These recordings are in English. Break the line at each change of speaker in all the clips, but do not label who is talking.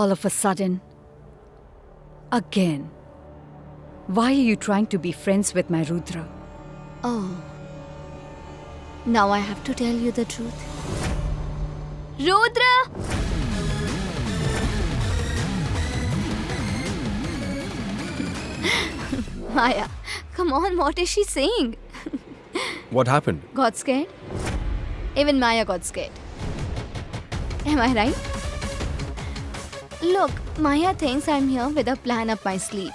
all of a sudden? Again. Why are you trying to be friends with my Rudra?
Oh. Now I have to tell you the truth. Rudra! Maya, come on, what is she saying?
What happened?
Got scared? Even Maya got scared. Am I right? Look, Maya thinks I'm here with a plan up my sleeve.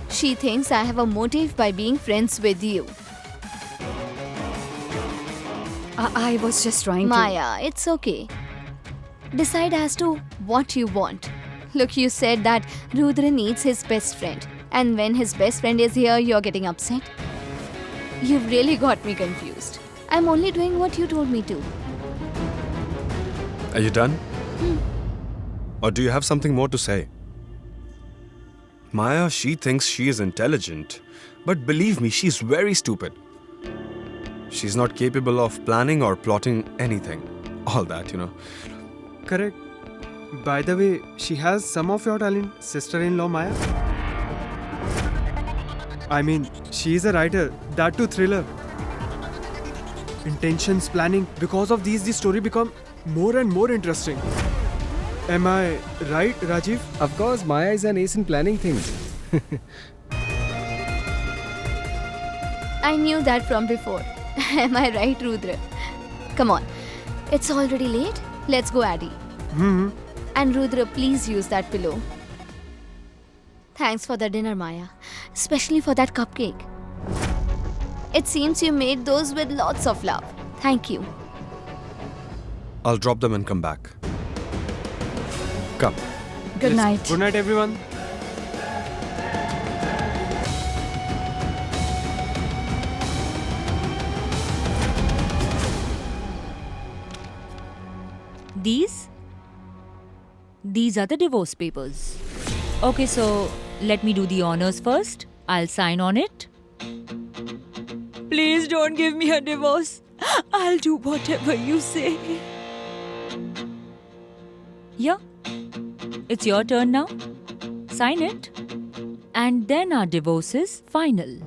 She thinks I have a motive by being friends with you.
I was just trying
Maya, it's okay. Decide as to what you want. Look, you said that Rudra needs his best friend. And when his best friend is here, you're getting upset? You've really got me confused. I'm only doing what you told me to.
Are you done? Or do you have something more to say? Maya, she thinks she is intelligent. But believe me, she's very stupid. She's not capable of planning or plotting anything. All that, you know.
Correct. By the way, she has some of your talent, sister-in-law Maya. I mean, she is a writer, that too thriller. Intentions, planning. Because of these, the story become more and more interesting. Am I right, Rajiv?
Of course, Maya is an ace in planning things.
I knew that from before. Am I right, Rudra? Come on. It's already late. Let's go, Addy. And Rudra, please use that pillow. Thanks for the dinner, Maya. Especially for that cupcake. It seems you made those with lots of love. Thank you.
I'll drop them and come back. Come.
Good night.
Good night, everyone.
These are the divorce papers. Okay, so let me do the honors first. I'll sign on it. Please don't give me a divorce. I'll do whatever you say. Yeah, it's your turn now. Sign it. And then our divorce is final.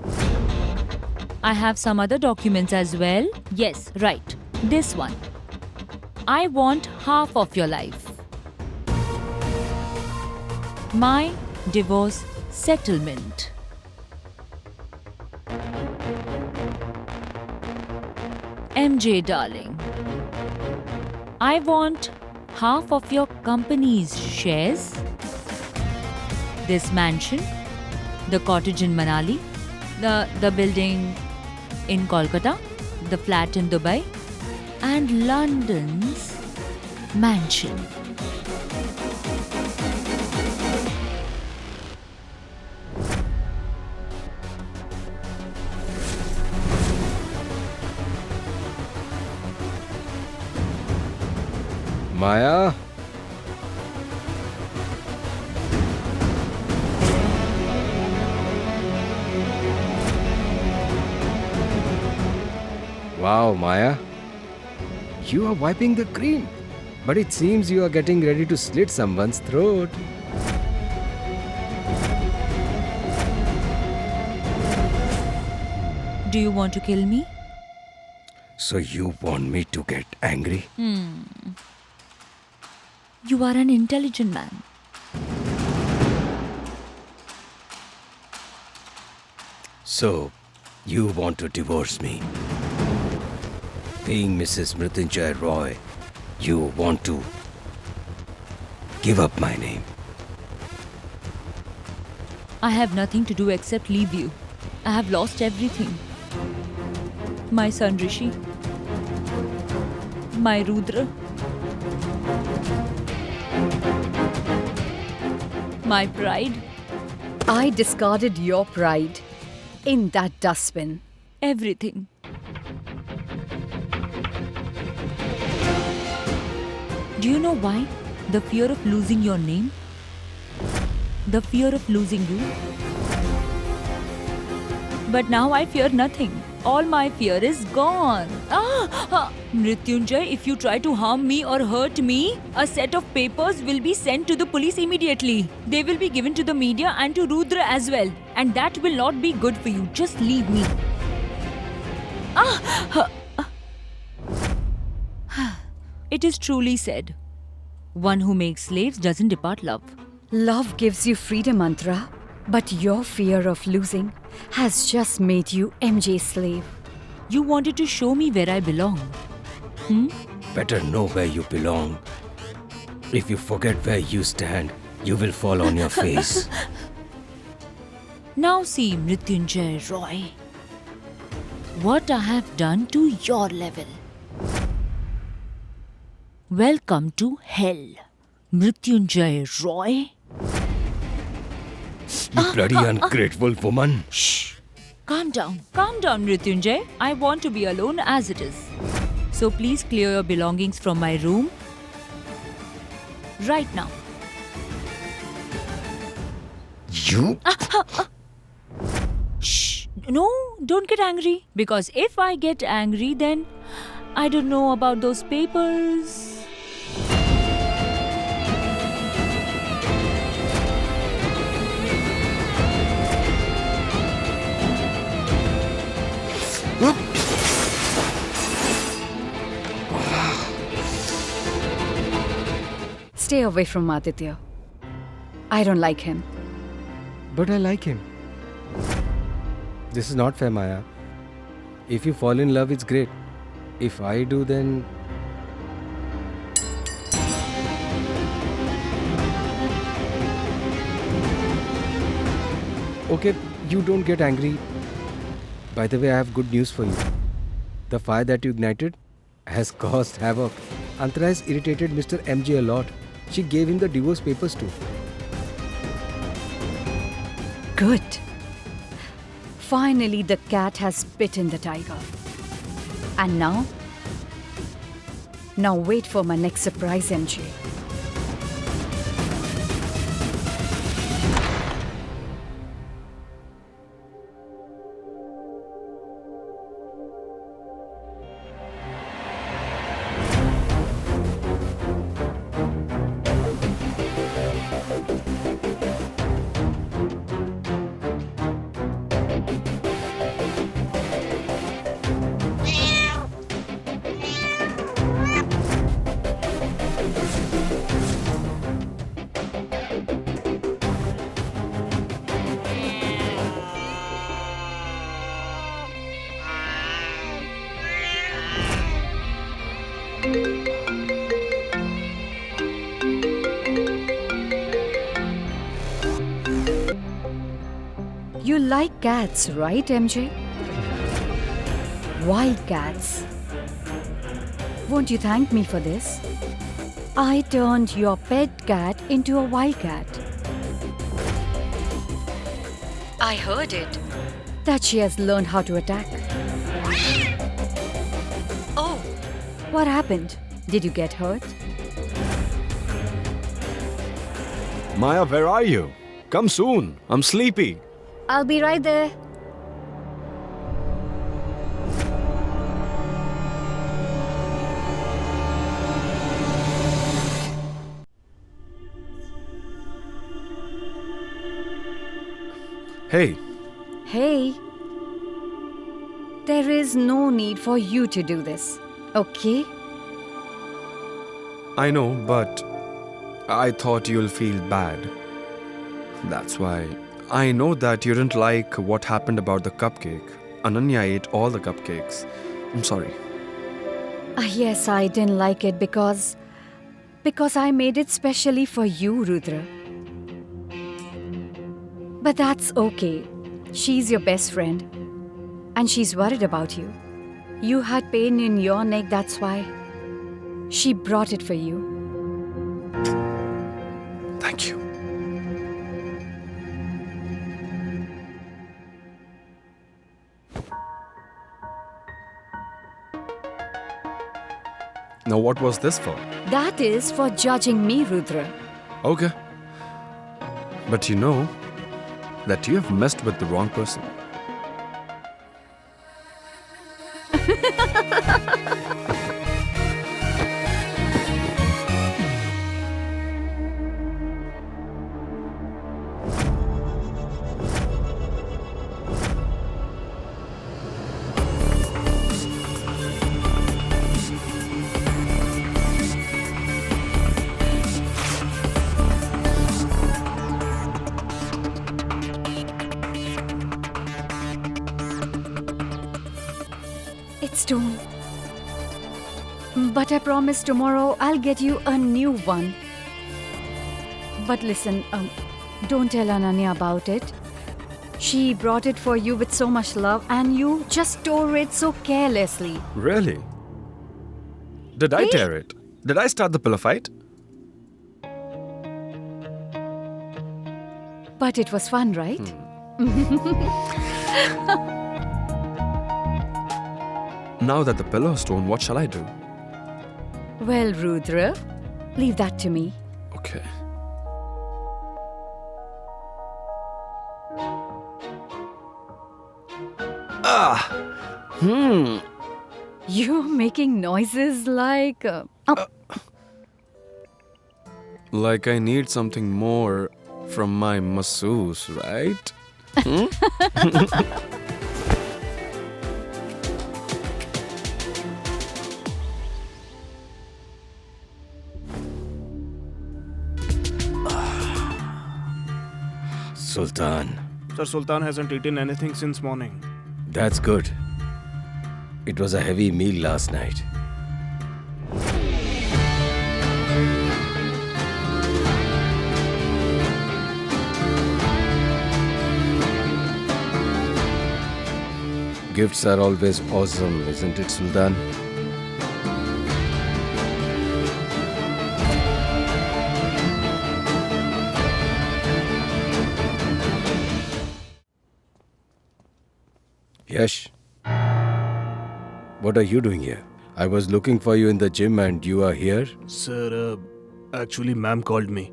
I have some other documents as well. Yes, right. This one. I want half of your life. My divorce settlement. MJ darling, I want half of your company's shares, this mansion, the cottage in Manali, the building in Kolkata, the flat in Dubai, and London's mansion.
Maya? Wow, Maya. You are wiping the cream. But it seems you are getting ready to slit someone's throat.
Do you want to kill me?
So you want me to get angry?
You are an intelligent man.
So, you want to divorce me? Being Mrs. Mrityunjay Roy, you want to give up my name?
I have nothing to do except leave you. I have lost everything. My son Rishi. My Rudra. My pride.
I discarded your pride in that dustbin.
Everything. Do you know why? The fear of losing your name? The fear of losing you? But now I fear nothing. All my fear is gone. Mrityunjay, if you try to harm me or hurt me, a set of papers will be sent to the police immediately. They will be given to the media and to Rudra as well. And that will not be good for you. Just leave me. It is truly said, one who makes slaves doesn't depart love.
Love gives you freedom, Antara. But your fear of losing has just made you MJ's slave.
You wanted to show me where I belong.
Better know where you belong. If you forget where you stand, you will fall on your face.
Now see, Mrityunjay Roy, what I have done to your level. Welcome to hell, Mrityunjay Roy.
You bloody ungrateful woman.
Shh! Calm down, Mrityunjay. I want to be alone as it is. So please clear your belongings from my room right now.
You?
Shh! No, don't get angry. Because if I get angry, then I don't know about those papers.
Stay away from Aditya. I don't like him.
But I like him. This is not fair, Maya. If you fall in love, it's great. If I do, then... Okay, you don't get angry. By the way, I have good news for you. The fire that you ignited has caused havoc. Antara has irritated Mr. MJ a lot. She gave him the divorce papers too.
Good. Finally, the cat has bitten the tiger. And now? Now wait for my next surprise, MJ. You like cats, right, MJ? Wild cats. Won't you thank me for this? I turned your pet cat into a wild cat. I heard it. That she has learned how to attack. Oh, what happened? Did you get hurt?
Maya, where are you? Come soon. I'm sleepy.
I'll be right there.
Hey,
Hey, there is no need for you to do this, okay?
I know, but I thought you'll feel bad. That's why. I know that you didn't like what happened about the cupcake. Ananya ate all the cupcakes. I'm sorry.
Yes, I didn't like it because I made it specially for you, Rudra. But that's okay. She's your best friend. And she's worried about you. You had pain in your neck, that's why. She brought it for you.
Thank you. Now, what was this for?
That is for judging me, Rudra.
Okay. But you know that you have messed with the wrong person.
It's torn. But I promise tomorrow I'll get you a new one. But listen, don't tell Ananya about it. She brought it for you with so much love and you just tore it so carelessly.
Really? Did I tear it? Did I start the pillow fight?
But it was fun, right?
Now that the pillow is torn, what shall I do?
Well, Rudra, leave that to me.
Okay.
You're making noises like...
Like I need something more from my masseuse, right?
Sultan,
Sir, Sultan hasn't eaten anything since morning.
that's good. It was a heavy meal last night. Gifts are always awesome, isn't it, Sultan? Yash, what are you doing here? I was looking for you in the gym and you are here?
Sir, actually, ma'am called me.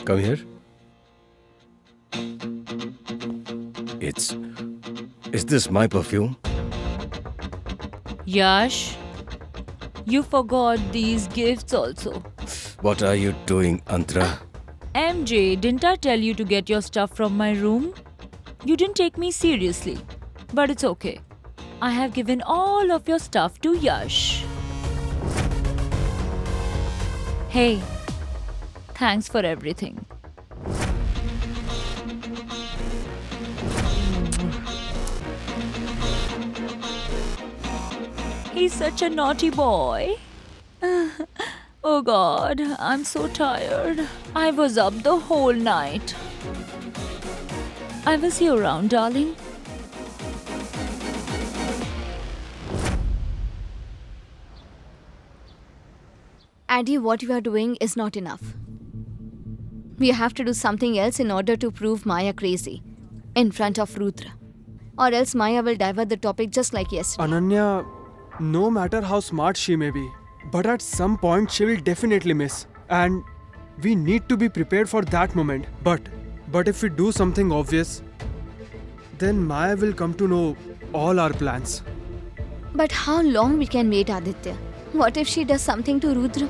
Come here. Is this my perfume?
Yash, you forgot these gifts also.
What are you doing, Antara?
MJ, didn't I tell you to get your stuff from my room? You didn't take me seriously. But it's okay. I have given all of your stuff to Yash. Hey, thanks for everything. He's such a naughty boy. Oh God, I'm so tired. I was up the whole night. I will see you around, darling.
Addy, what you are doing is not enough. We have to do something else in order to prove Maya crazy in front of Rudra. Or else Maya will divert the topic just like yesterday.
Ananya, no matter how smart she may be, but at some point she will definitely miss. And we need to be prepared for that moment. But if we do something obvious, then Maya will come to know all our plans.
But how long we can wait, Aditya? What if she does something to Rudra?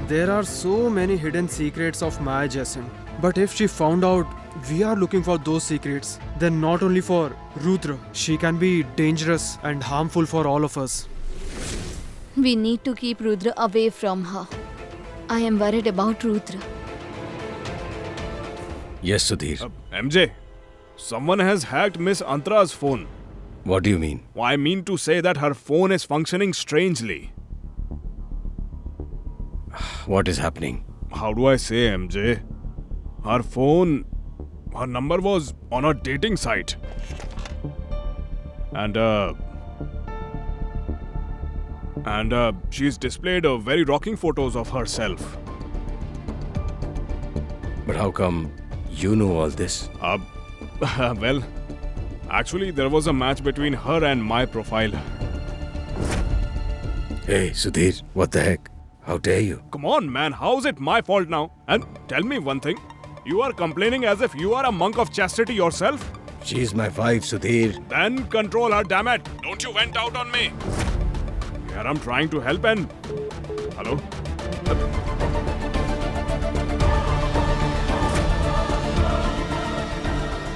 There are so many hidden secrets of Maya Jason. But if she found out we are looking for those secrets, then not only for Rudra, she can be dangerous and harmful for all of us.
We need to keep Rudra away from her. I am worried about Rudra.
Yes, Sudhir.
MJ, someone has hacked Miss Antara's phone.
What do you mean?
I mean to say that her phone is functioning strangely.
What is happening?
How do I say, MJ? Her number was on a dating site. And she's displayed very rocking photos of herself.
But how come you know all this?
Well, actually there was a match between her and my profile.
Hey, Sudhir, what the heck? How dare you?
Come on, man, how's it my fault now? And tell me one thing. You are complaining as if you are a monk of chastity yourself?
She is my wife, Sudhir.
Then control her, damn it! Don't you vent out on me. Here I'm trying to help and... Hello?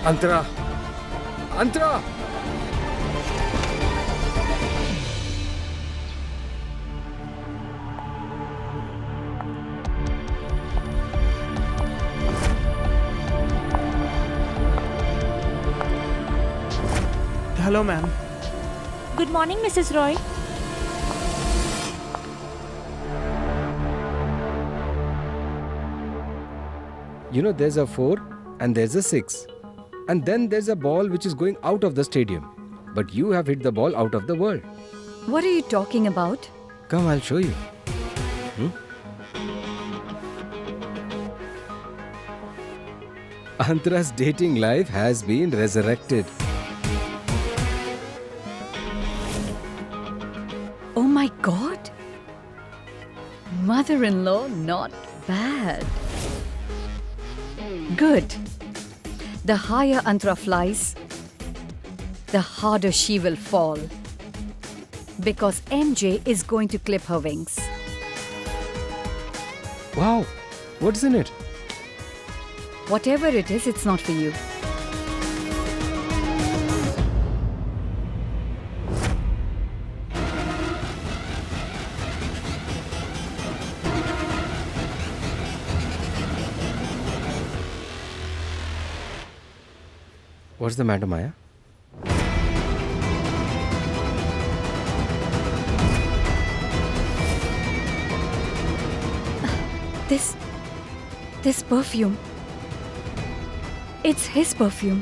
Antara! Antara!
Hello, ma'am.
Good morning, Mrs. Roy.
You know, there's a 4 and there's a 6. And then there's a ball which is going out of the stadium. But you have hit the ball out of the world.
What are you talking about?
Come, I'll show you. Antara's dating life has been resurrected.
Oh my god. Mother-in-law, not bad. Good. The higher Antara flies, the harder she will fall. Because MJ is going to clip her wings.
Wow, what's in it?
Whatever it is, it's not for you.
What's the matter, Maya?
This perfume. It's his perfume.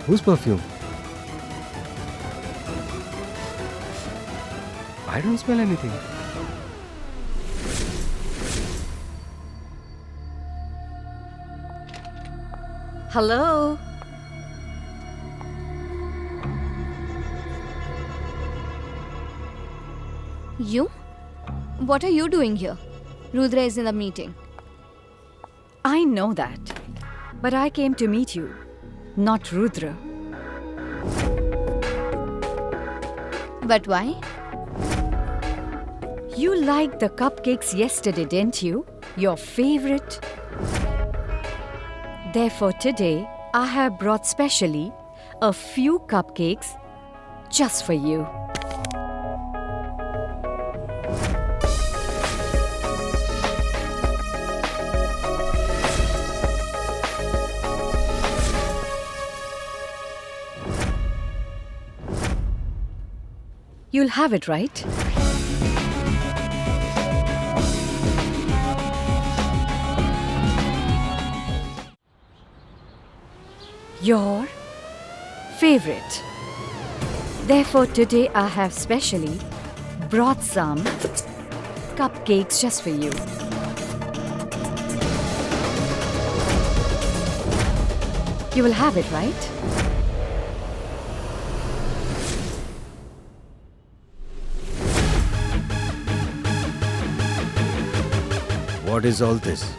Whose perfume? I don't smell anything.
Hello?
You? What are you doing here? Rudra is in the meeting.
I know that. But I came to meet you, not Rudra.
But why?
You liked the cupcakes yesterday, didn't you? Your favorite? Therefore, today, I have brought specially a few cupcakes just for you. You'll have it, right? Your favorite. Therefore, today I have specially brought some cupcakes just for you. You will have it, right?
What is all this?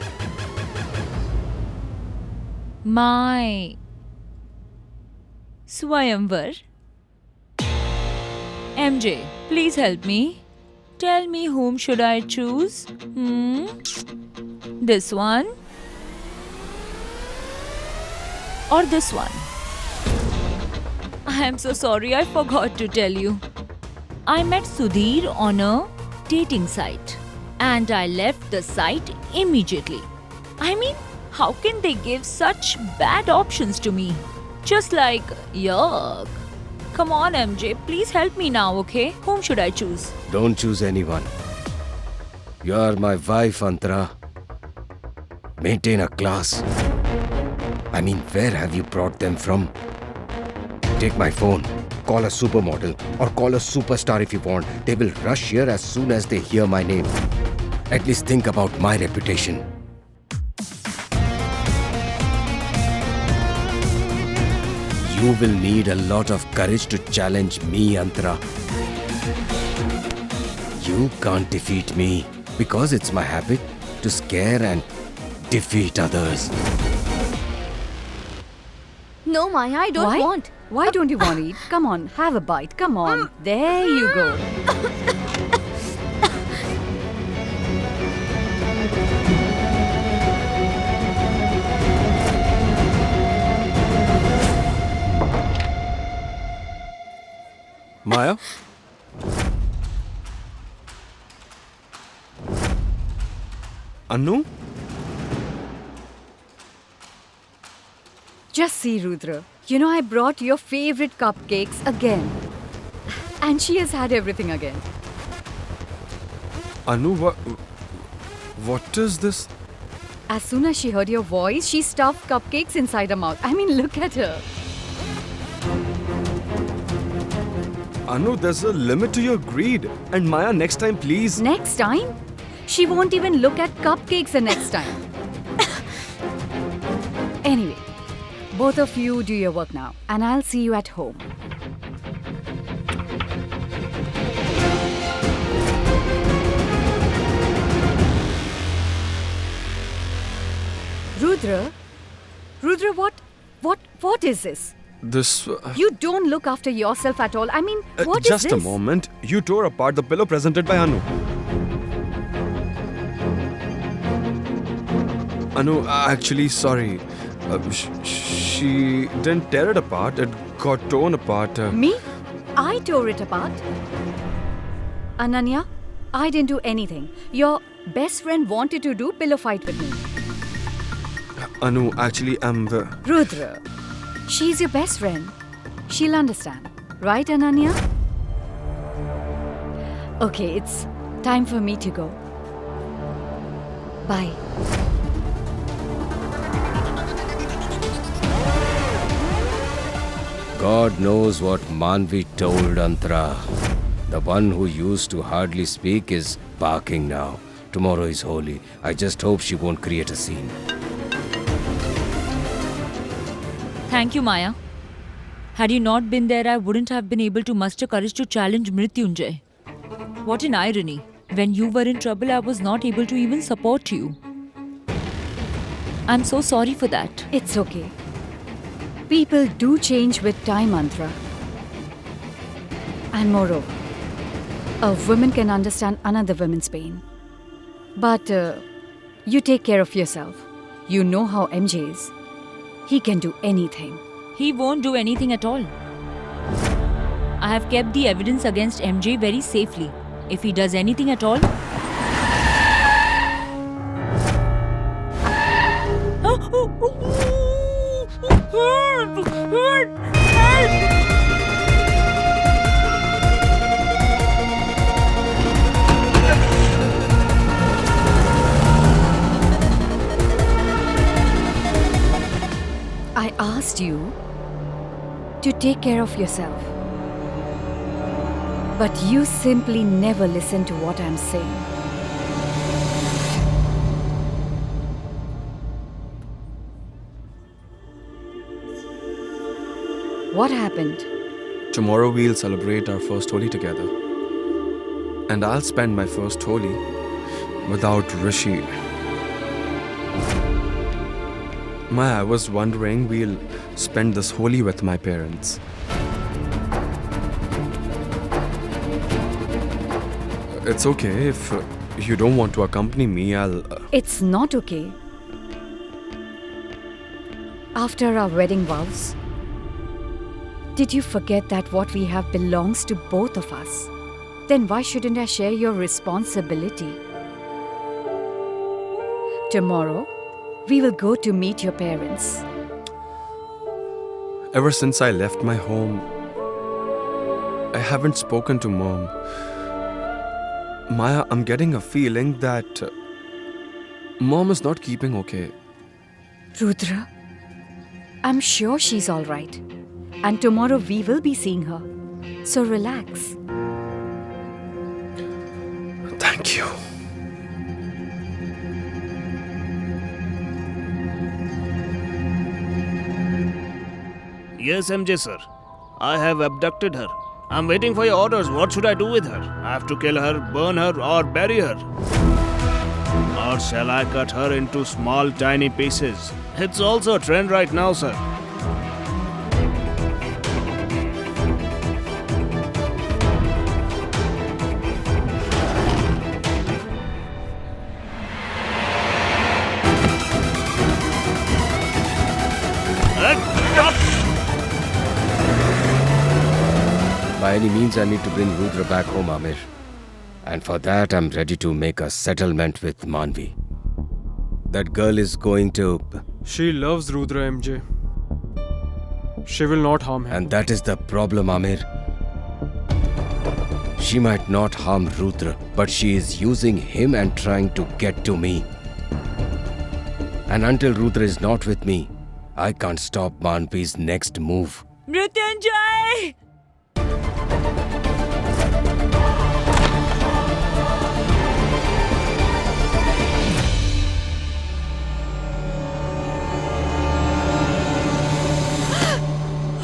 My Swayamvar. MJ, please help me. Tell me whom should I choose? This one? Or this one? I am so sorry, I forgot to tell you. I met Sudhir on a dating site and I left the site immediately. I mean, how can they give such bad options to me? Just like, yuck. Come on, MJ, please help me now, okay? Whom should I choose?
Don't choose anyone. You are my wife, Antara. Maintain a class. I mean, where have you brought them from? Take my phone. Call a supermodel or call a superstar if you want. They will rush here as soon as they hear my name. At least think about my reputation. You You will need a lot of courage to challenge me, Antara. You can't defeat me because it's my habit to scare and defeat others.
No, Maya, I don't
Why?
want.
Why don't you want to eat? Come on, have a bite. Come on. There you go.
Maya? Anu?
Just see, Rudra. You know, I brought your favorite cupcakes again. And she has had everything again.
Anu, what is this?
As soon as she heard your voice, she stuffed cupcakes inside her mouth. I mean, look at her.
Anu, there's a limit to your greed. And Maya, next time, please.
Next time, she won't even look at cupcakes the next time. Anyway, both of you do your work now, and I'll see you at home. Rudra, what is this?
This.
You don't look after yourself at all. I mean, what is
just
this?
a moment. You tore apart the pillow presented by Anu. Anu, actually, sorry. She didn't tear it apart. It got torn apart.
Me? I tore it apart. Ananya, I didn't do anything. Your best friend wanted to do pillow fight with me.
Anu, actually, I'm the.
Rudra, she's your best friend. She'll understand. Right, Ananya? Okay, it's time for me to go. Bye.
God knows what Manvi told Antara. The one who used to hardly speak is barking now. Tomorrow is Holi. I just hope she won't create a scene.
Thank you, Maya. Had you not been there, I wouldn't have been able to muster courage to challenge Mrityunjay. What an irony. When you were in trouble, I was not able to even support you. I'm so sorry for that.
It's okay. People do change with time, Antara. And moreover, a woman can understand another woman's pain. But you take care of yourself. You know how MJ is. He can do anything.
He won't do anything at all. I have kept the evidence against MJ very safely. If he does anything at all...
I asked you to take care of yourself. But you simply never listen to what I'm saying. What happened?
Tomorrow we'll celebrate our first Holi together. And I'll spend my first Holi without Rishi. Maya, I was wondering we'll spend this Holi with my parents. It's okay if you don't want to accompany me, I'll...
It's not okay. After our wedding vows, did you forget that what we have belongs to both of us? Then why shouldn't I share your responsibility? Tomorrow, we will go to meet your parents.
Ever since I left my home, I haven't spoken to Mom. Maya, I'm getting a feeling that Mom is not keeping okay.
Rudra, I'm sure she's all right. And tomorrow we will be seeing her. So relax.
Thank you.
Yes, MJ sir. I have abducted her. I'm waiting for your orders. What should I do with her? I have to kill her, burn her, or bury her? Or shall I cut her into small, tiny pieces? It's also a trend right now, sir.
By any means, I need to bring Rudra back home, Amir. And for that, I'm ready to make a settlement with Manvi. That girl is going to...
She loves Rudra, MJ. She will not harm him.
And that is the problem, Amir. She might not harm Rudra, but she is using him and trying to get to me. And until Rudra is not with me, I can't stop Manvi's next move.
Mrityunjay!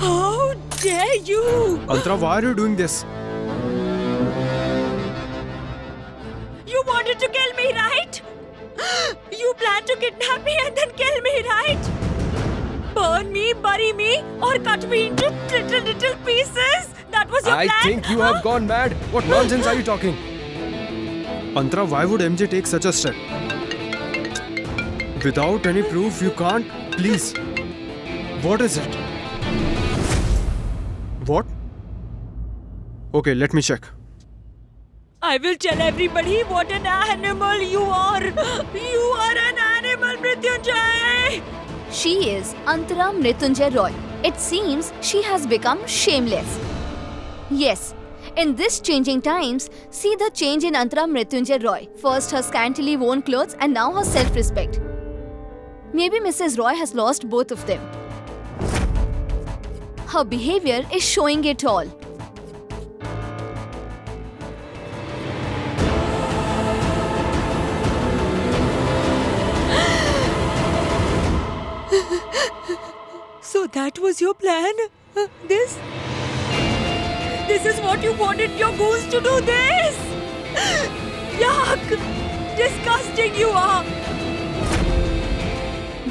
How dare you!
Antara, why are you doing this?
You wanted to kill me, right? You planned to kidnap me and then kill me, right? Burn me, bury me, or cut me into little pieces? That was your plan?
I think you have gone mad. What nonsense are you talking?
Antara, why would MJ take such a step? Without any proof, you can't. Please. What is it? What? Okay, let me check.
I will tell everybody what an animal you are. You are an animal, Mrityunjay.
She is Antara Mrityunjay Roy. It seems she has become shameless. Yes, in this changing times, see the change in Antara Mrityunjay Roy. First her scantily worn clothes and now her self-respect. Maybe Mrs. Roy has lost both of them. Her behavior is showing it all.
So that was your plan? This is what you wanted your goons to do, this? Yuck! Disgusting you are!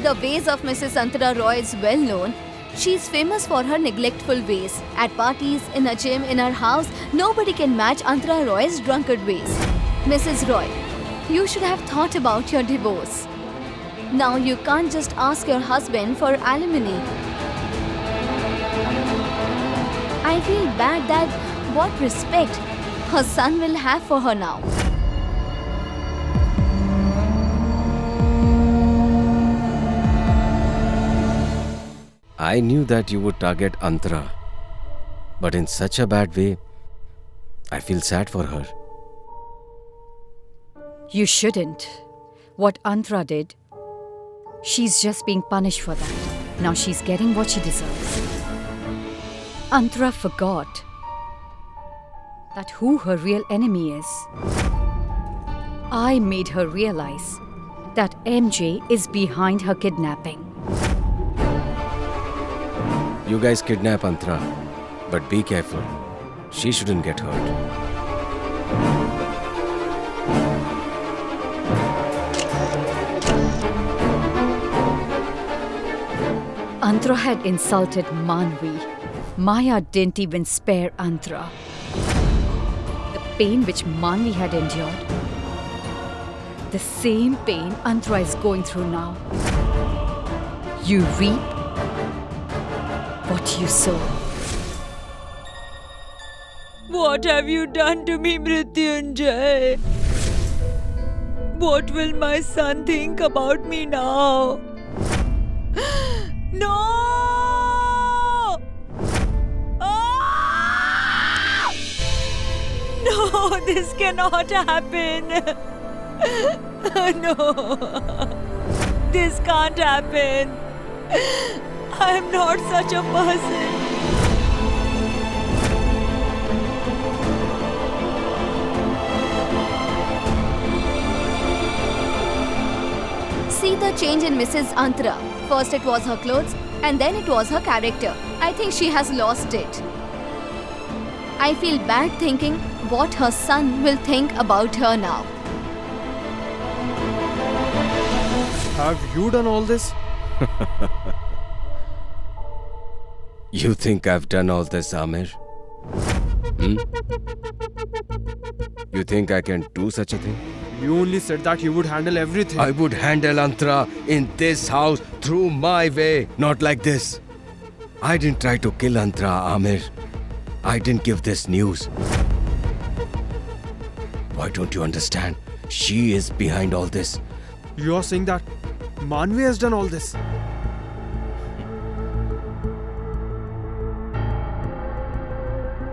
The ways of Mrs. Antara Roy is well known. She is famous for her neglectful ways. At parties, in a gym, in her house, nobody can match Antara Roy's drunkard ways. Mrs. Roy, you should have thought about your divorce. Now you can't just ask your husband for alimony. I feel bad that what respect her son will have for her now.
I knew that you would target Antara, but in such a bad way, I feel sad for her.
You shouldn't. What Antara did, she's just being punished for that. Now she's getting what she deserves. Antara forgot that who her real enemy is. I made her realize that MJ is behind her kidnapping.
You guys kidnap Antara, but be careful. She shouldn't get hurt.
Antara had insulted Manvi. Maya didn't even spare Antara. The pain which Manvi had endured, the same pain Antara is going through now. You reap what you sow.
What have you done to me, Mrityunjay? What will my son think about me now? No! Ah! No, this cannot happen. No, this can't happen. I'm not such a person.
See the change in Mrs. Antara. First it was her clothes, And then it was her character. I think she has lost it. I feel bad thinking what her son will think about her now.
Have you done all this?
You think I've done all this, Amir? You think I can do such a thing?
You only said that you would handle everything.
I would handle Antara in this house through my way, not like this. I didn't try to kill Antara, Amir. I didn't give this news. Why don't you understand? She is behind all this.
You are saying that Manvi has done all this.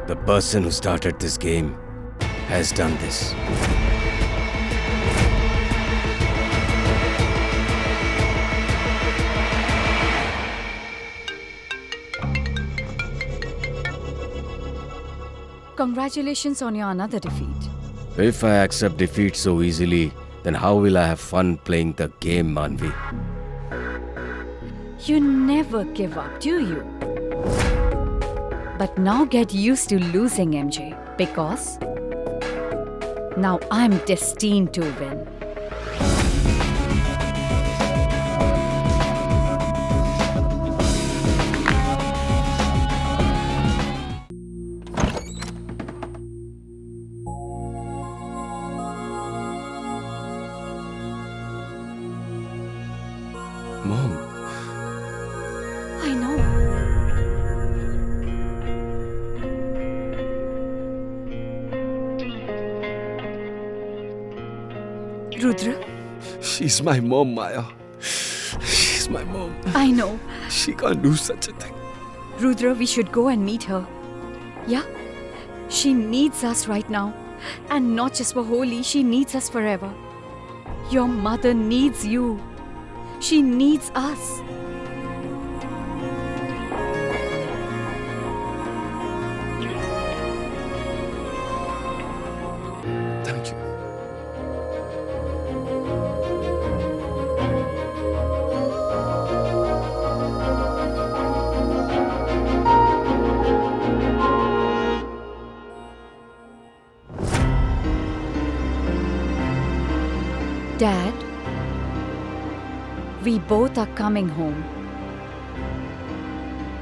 The person who started this game has done this.
Congratulations on your another defeat.
If I accept defeat so easily, then how will I have fun playing the game, Manvi?
You never give up, do you? But now get used to losing, MJ, because now I'm destined to win.
Mom,
I know. Rudra,
she's my mom, Maya. She's my mom.
I know.
She can't do such a thing.
Rudra, we should go and meet her. Yeah? She needs us right now. And not just for Holi, she needs us forever. Your mother needs you. She needs us.
Thank you.
Dad, we both are coming home.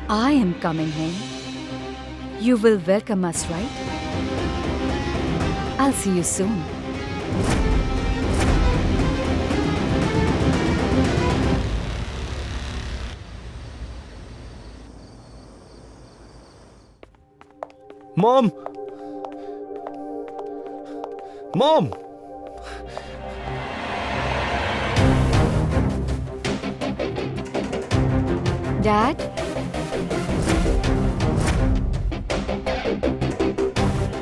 I am coming home. You will welcome us, right? I'll see you soon.
Mom! Mom!
Dad?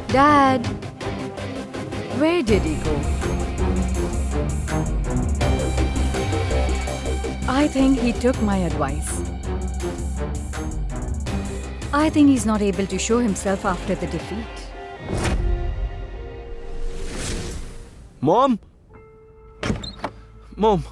Dad? Where did he go? I think he took my advice. I think he's not able to show himself after the defeat.
Mom? Mom?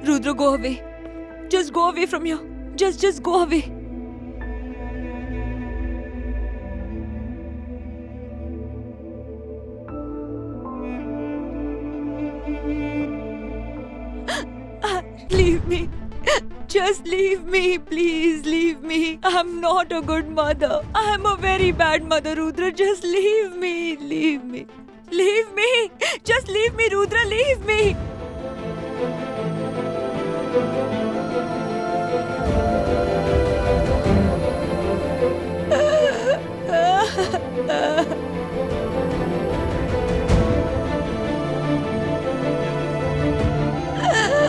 Rudra, go away. Just go away from here. Just go away. Leave me. Just leave me. Please leave me. I'm not a good mother. I'm a very bad mother, Rudra. Just leave me. Leave me. Leave me. Just leave me, Rudra. Leave me.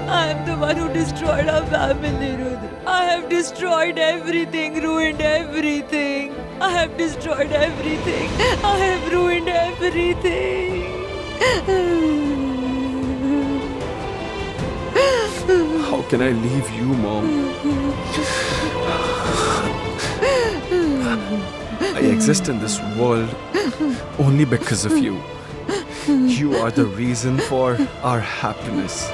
I am the one who destroyed our family, Rudra. I have destroyed everything, ruined everything. I have destroyed everything. I have ruined everything.
How can I leave you, Mom? exist in this world only because of you. You are the reason for our happiness.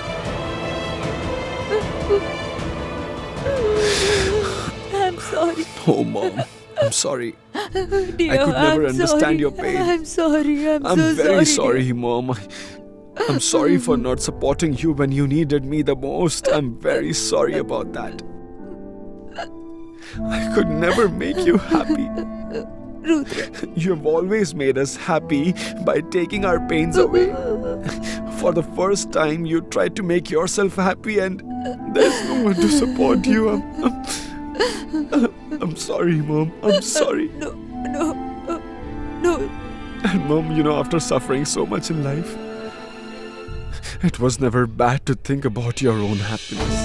I'm sorry.
Oh, Mom. I'm sorry.
Dear,
I could never
I'm
understand
sorry.
your pain.
I'm sorry. I'm so
very
sorry.
sorry, Mom. I'm sorry for not supporting you when you needed me the most. I'm very sorry about that. I could never make you happy.
Rudra.
You have always made us happy by taking our pains away. For the first time, you tried to make yourself happy, and there's no one to support you. I'm sorry, Mom. I'm sorry.
No.
And Mom, after suffering so much in life, it was never bad to think about your own happiness.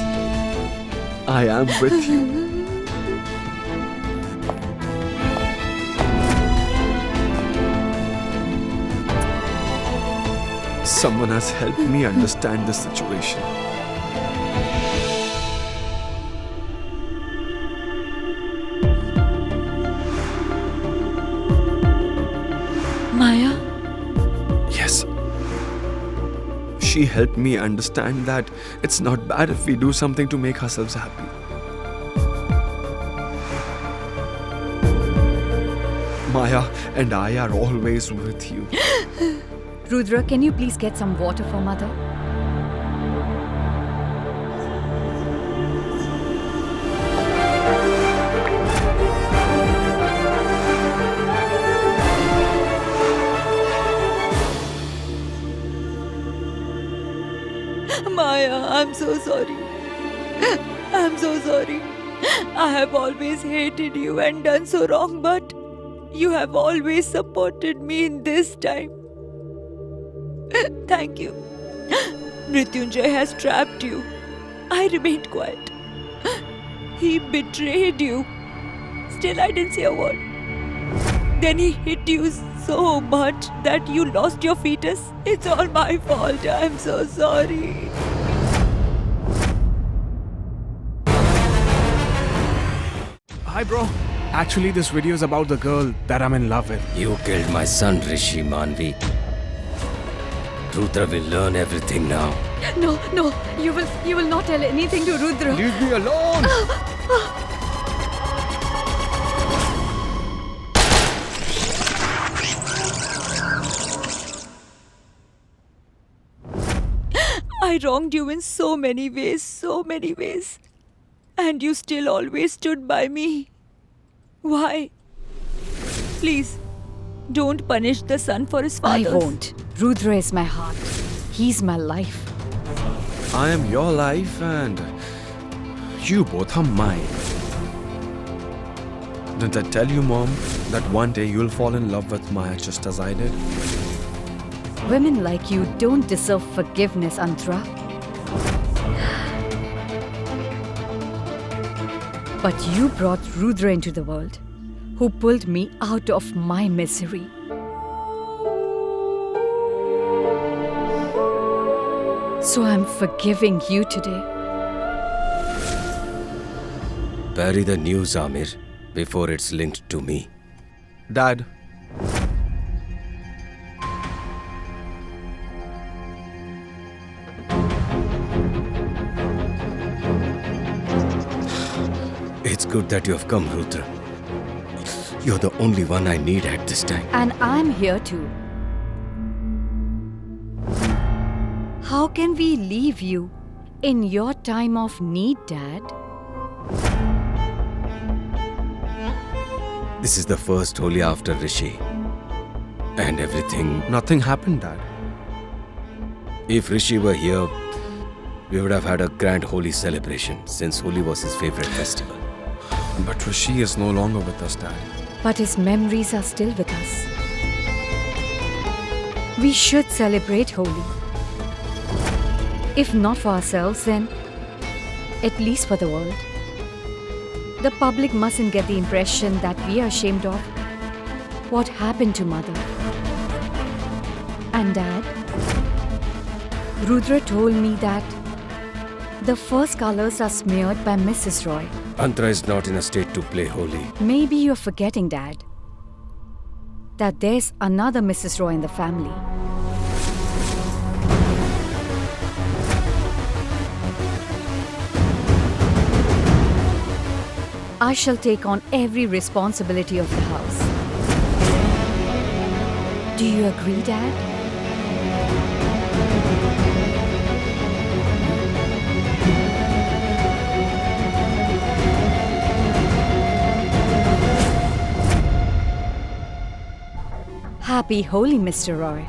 I am with you. Someone has helped me understand the situation.
Maya?
Yes. She helped me understand that it's not bad if we do something to make ourselves happy. Maya and I are always with you.
Rudra, can you please get some water for Mother?
Maya, I'm so sorry. I'm so sorry. I have always hated you and done so wrong, but you have always supported me in this time. Thank you. Mrityunjay has trapped you. I remained quiet. He betrayed you. Still, I didn't say a word. Then he hit you so much that you lost your fetus. It's all my fault. I'm so sorry.
Hi, bro. Actually, this video is about the girl that I'm in love with.
You killed my son, Rishi Manvi. Rudra will learn everything now.
No, you will not tell anything to Rudra.
Leave me alone!
I wronged you in so many ways. And you still always stood by me. Why? Please, don't punish the son for his
I
father.
won't. Rudra is my heart. He's my life.
I am your life and you both are mine. Didn't I tell you, Mom, that one day you'll fall in love with Maya just as I did?
Women like you don't deserve forgiveness, Antara. But you brought Rudra into the world, who pulled me out of my misery. So I'm forgiving you today.
Bury the news, Amir, before it's linked to me.
Dad,
It's good that you have come, Rudra. You're the only one I need at this time.
And I'm here too. How can we leave you in your time of need, Dad?
This is the first Holi after Rishi. And everything.
nothing happened, Dad.
If Rishi were here, we would have had a grand Holi celebration, since Holi was his favorite festival.
But Rishi is no longer with us, Dad.
But his memories are still with us. We should celebrate Holi. If not for ourselves, then at least for the world. The public mustn't get the impression that we are ashamed of what happened to Mother. And Dad, Rudra told me that the first colors are smeared by Mrs. Roy.
Antara is not in a state to play Holi.
Maybe you're forgetting, Dad. that there's another Mrs. Roy in the family. I shall take on every responsibility of the house. Do you agree, Dad? Happy Holi, Mr. Roy.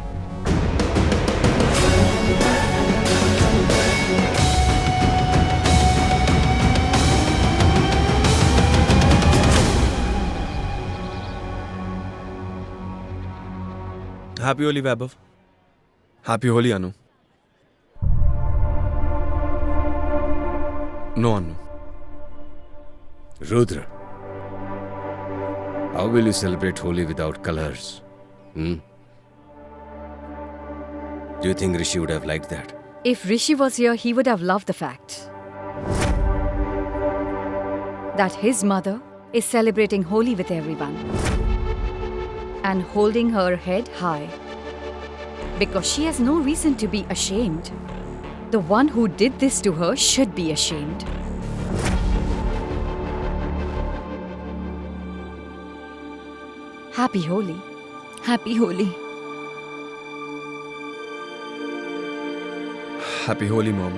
Happy Holi, Vaibhav. Happy Holi, Anu. No, Anu.
Rudra, how will you celebrate Holi without colors? Do you think Rishi would have liked that?
If Rishi was here, he would have loved the fact that his mother is celebrating Holi with everyone and holding her head high because she has no reason to be ashamed. The one who did this to her should be ashamed. Happy Holi.
Happy Holi.
Happy Holi, Mom.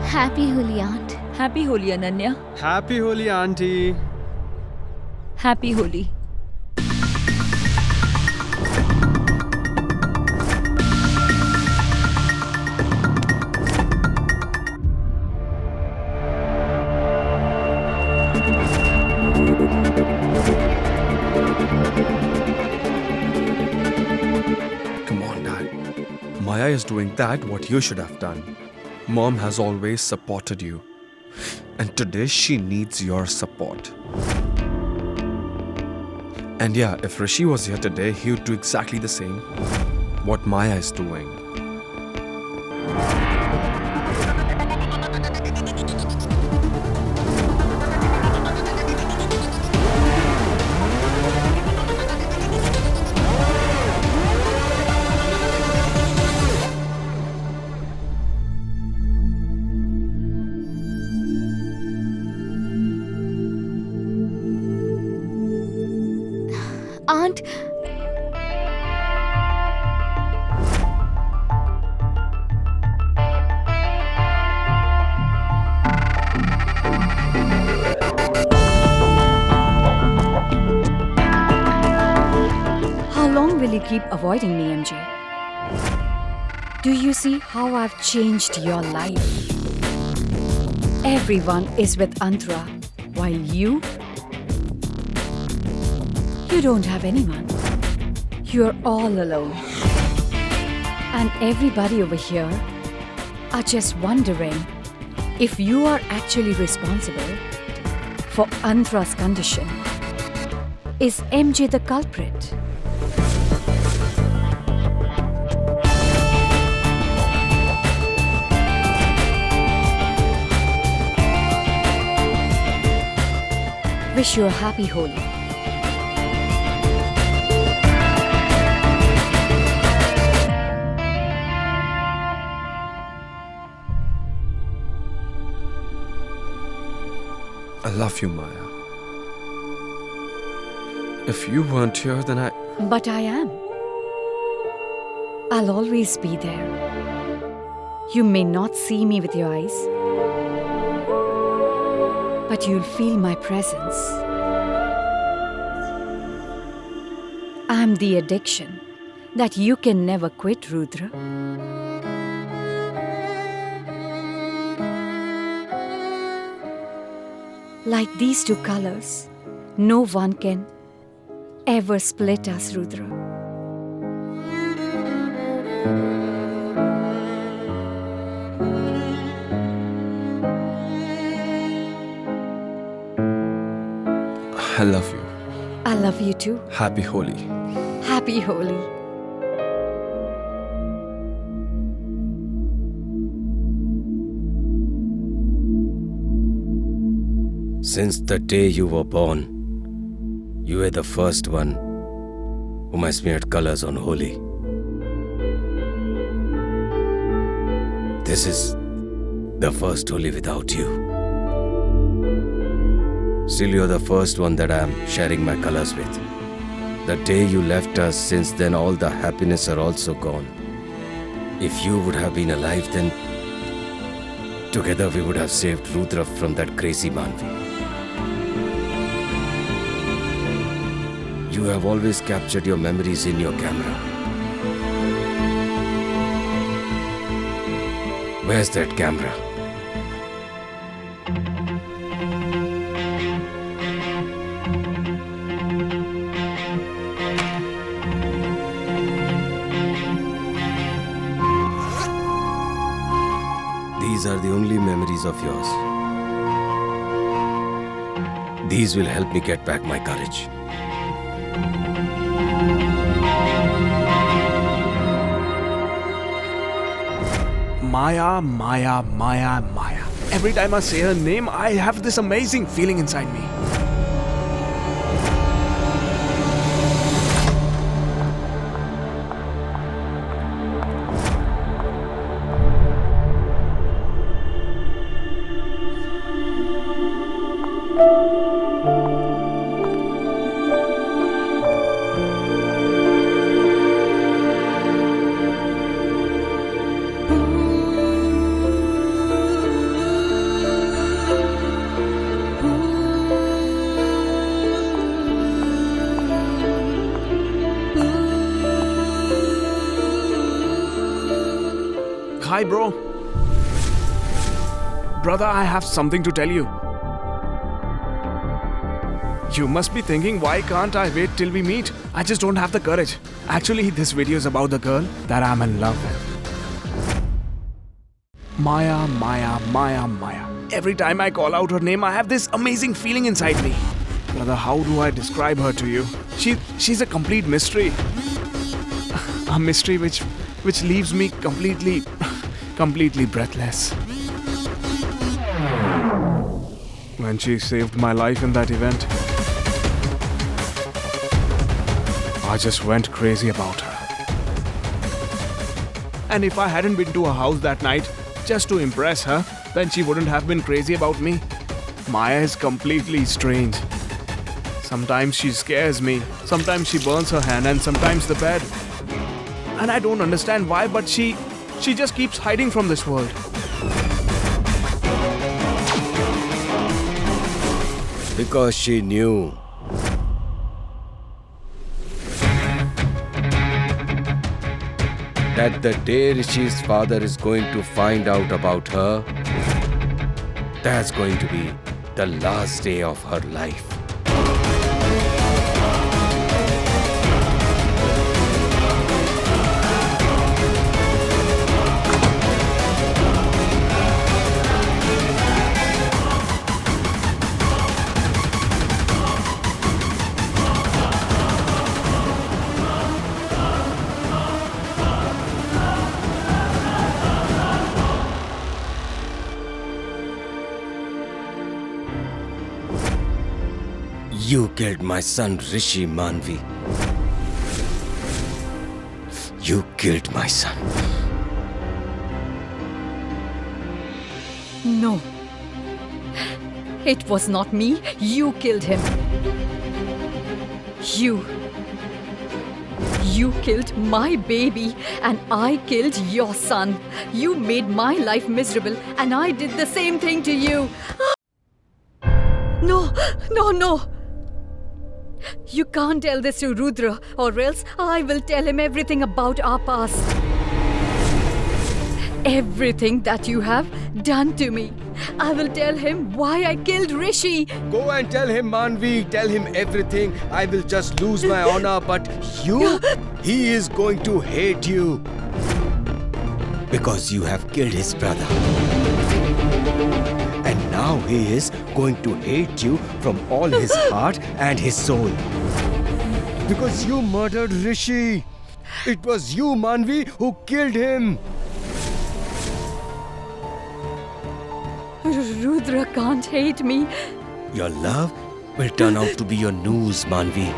Happy Holi, Aunt.
Happy Holi, Ananya.
Happy Holi, Auntie.
Happy Holi.
Come on, Dad. Maya is doing that what you should have done. Mom has always supported you. And today she needs your support. And yeah, if Rishi was here today, he would do exactly the same. What Maya is doing.
Aunt,
How long will you keep avoiding me, MJ? Do you see how I've changed your life? Everyone is with Antara, while you don't have anyone. You're all alone. And everybody over here are just wondering if you are actually responsible for Antara's condition. Is MJ the culprit? Wish you a happy Holi.
I love you, Maya. If you weren't here, then I...
But I am. I'll always be there. You may not see me with your eyes, but you'll feel my presence. I'm the addiction that you can never quit, Rudra. Like these two colors, no one can ever split us, Rudra.
I love you.
I love you too.
Happy Holi.
Happy Holi.
Since the day you were born, you were the first one whom I smeared colors on Holi. This is the first Holi without you. Still, you're the first one that I'm sharing my colors with. The day you left us, since then all the happiness are also gone. If you would have been alive, then together we would have saved Rudra from that crazy Manvi. You have always captured your memories in your camera. Where's that camera? These are the only memories of yours. These will help me get back my courage.
Maya, Maya, Maya, Maya. Every time I say her name, I have this amazing feeling inside me. Hi, bro. Brother, I have something to tell you. You must be thinking, why can't I wait till we meet? I just don't have the courage. Actually, this video is about the girl that I'm in love with. Maya, Maya, Maya, Maya. Every time I call out her name, I have this amazing feeling inside me. Brother, how do I describe her to you? She's a complete mystery. A mystery which leaves me completely breathless. When she saved my life in that event, I just went crazy about her. And if I hadn't been to her house that night just to impress her, then she wouldn't have been crazy about me. Maya is completely strange. Sometimes she scares me, sometimes she burns her hand, and sometimes the bed. And I don't understand why, but she just keeps hiding from this world.
Because she knew. That the day Rishi's father is going to find out about her, that's going to be the last day of her life. You killed my son Rishi, Manvi. You killed my son.
No. It was not me. You killed him. You killed my baby and I killed your son. You made my life miserable and I did the same thing to you. No. You can't tell this to Rudra, or else I will tell him everything about our past. Everything that you have done to me. I will tell him why I killed Rishi.
Go and tell him, Manvi. Tell him everything. I will just lose my honor, but you, he is going to hate you. Because you have killed his brother. And now he is going to hate you from all his heart and his soul. Because you murdered Rishi. It was you, Manvi, who killed him.
Rudra can't hate me
Your love will turn out to be your noose, Manvi.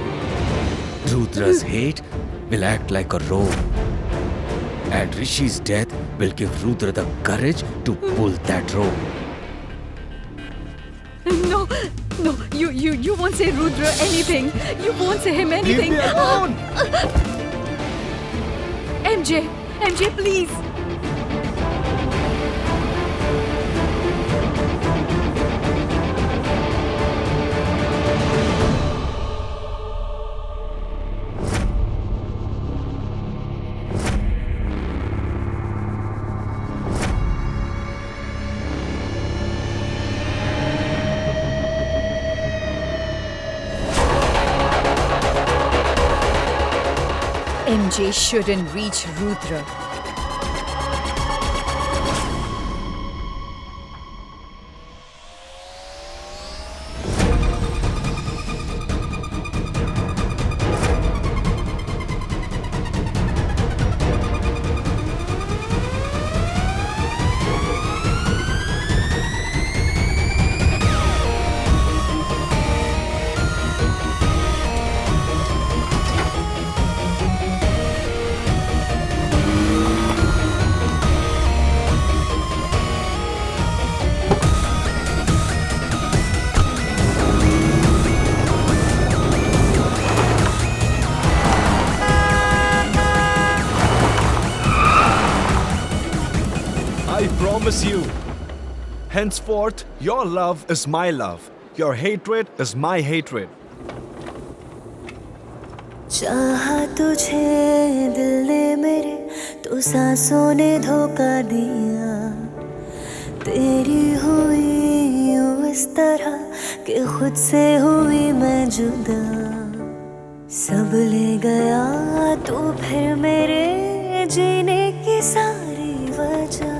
Rudra's hate will act like a rope. And Rishi's death will give Rudra the courage to pull that rope.
No, no, you won't say Rudra anything. You won't say him anything.
Leave me alone!
MJ, please. MJ shouldn't reach Rudra.
I promise you. Henceforth, your love is my love. Your hatred is my hatred.
चाहा तुझे दिल ने मेरे तो सांसों ने धोखा दिया तेरी हुई यूं इस तरह कि खुद से हुई मैं जुदा सब ले गया तू फिर मेरे जीने की सारी वजह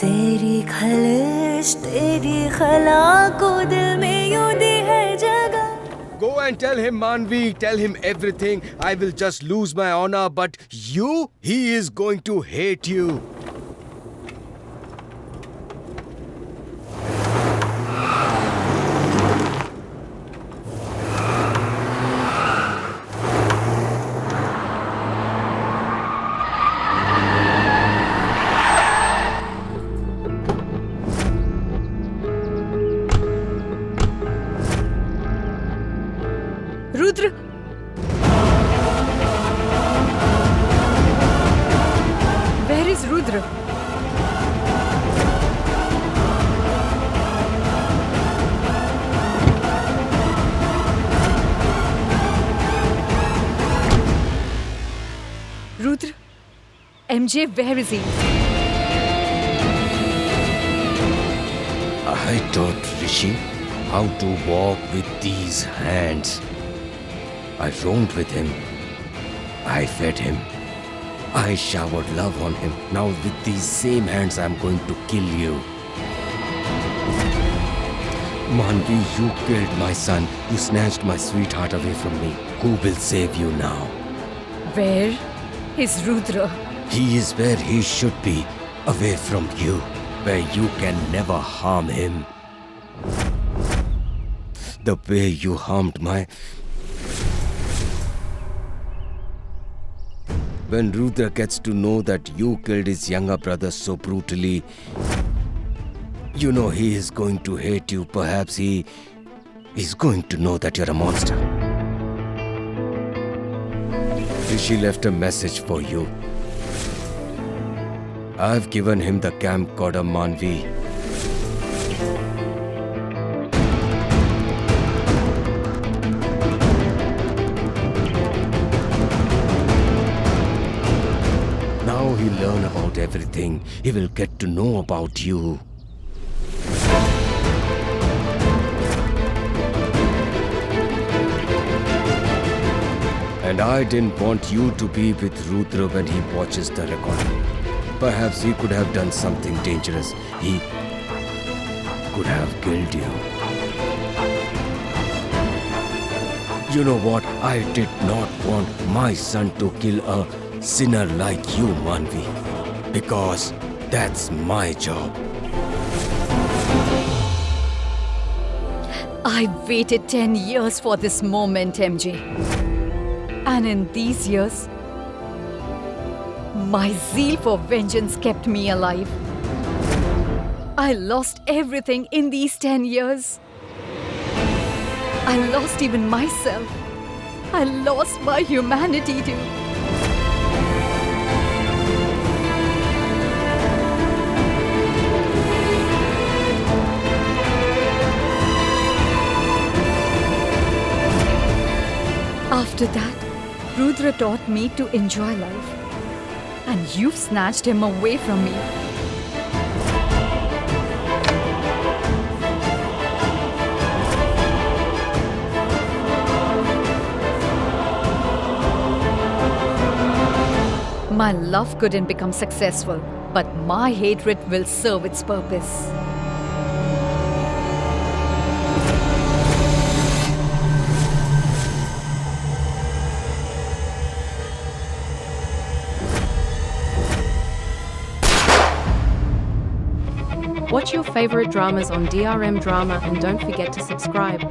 तेरी खलिश तेरी खला को दिल में यूं दी है जगह
Go and tell him, Manvi. Tell him everything. I will just lose my honor, but you, he is going to hate you.
Rudra! Where is Rudra? Rudra? MJ, where is he?
I taught Rishi how to walk with these hands. I roamed with him. I fed him. I showered love on him. Now with these same hands I'm going to kill you. Manvi, you killed my son. You snatched my sweetheart away from me. Who will save you now?
Where is Rudra?
He is where he should be. Away from you. Where you can never harm him. The way you harmed my... When Rudra gets to know that you killed his younger brother so brutally, you know he is going to hate you. Perhaps he's going to know that you're a monster. Rishi left a message for you. I've given him the camcorder, Manvi. Now he'll learn about everything. He will get to know about you. And I didn't want you to be with Rudra when he watches the recording. Perhaps he could have done something dangerous. He could have killed you. You know what? I did not want my son to kill a sinner like you, Manvi. Because that's my job.
I waited 10 years for this moment, MJ. And in these years, my zeal for vengeance kept me alive. I lost everything in these 10 years. I lost even myself. I lost my humanity too. After that, Rudra taught me to enjoy life. And you've snatched him away from me. My love couldn't become successful, but my hatred will serve its purpose.
Watch your favorite dramas on DRM Drama and don't forget to subscribe.